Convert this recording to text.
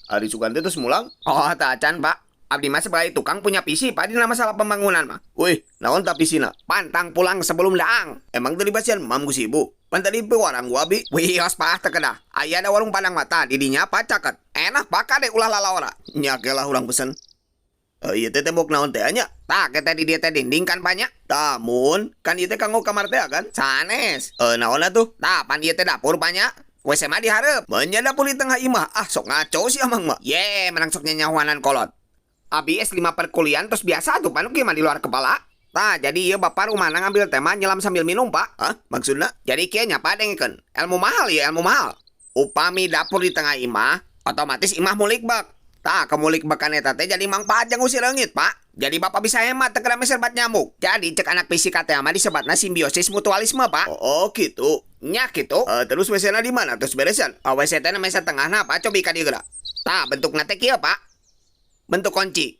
Ari Sugan teh terus mulang. Oh, tacan, Pak. Abdi mah sebagai tukang punya visi, Pak, di masalah pembangunan mah. Wih, naon tapi sina? Pantang pulang sebelum daang. Emang tadi pasian mam ku sibu. Pan tadi pe warang gua abi. Wios, Pak, tekedah. Aya ada warung padang mata, didinya apa caket. Enak, Pak, kade ulah lalawara. Nyakelah urang pesen. Iya teh tembok naon teh anya? Tak, kita di dia teh dinding kan banyak. Tamun, kan ieu teh kanggo kamar teh kan? Sanes. Naon atuh? Tak, pan dia teh dapur banyak. WC mah diharap. Banyak dapur di tengah imah. Ah, sok ngaco sih amang mah. Ye, menang sok nyanyahuanan kolot. Abi S5 perkuliahan terus biasa tuh, panu gimana di luar kepala. Nah, jadi iya bapak rumah ngambil tema nyelam sambil minum, Pak. Hah? Maksudna? Jadi kianya Pak dengekeun. Ilmu mahal ya, ilmu mahal. Upami dapur di tengah imah, otomatis imah mulik bak. Tah, kemulik bakan eta teh jadi mang pajang usir leungit, Pak. Jadi bapak bisa hemat teu kena meserbat nyamuk. Jadi cek anak fisika teh mah disebatna simbiosis mutualisme, Pak. Oh, gitu. Nya gitu. Terus WC-na di mana? Terus beresan? WC teh na mesa tengahna, Pak. Cobi ka dieu geura. Tah, bentukna teh kieu, Pak. Bentuk kunci.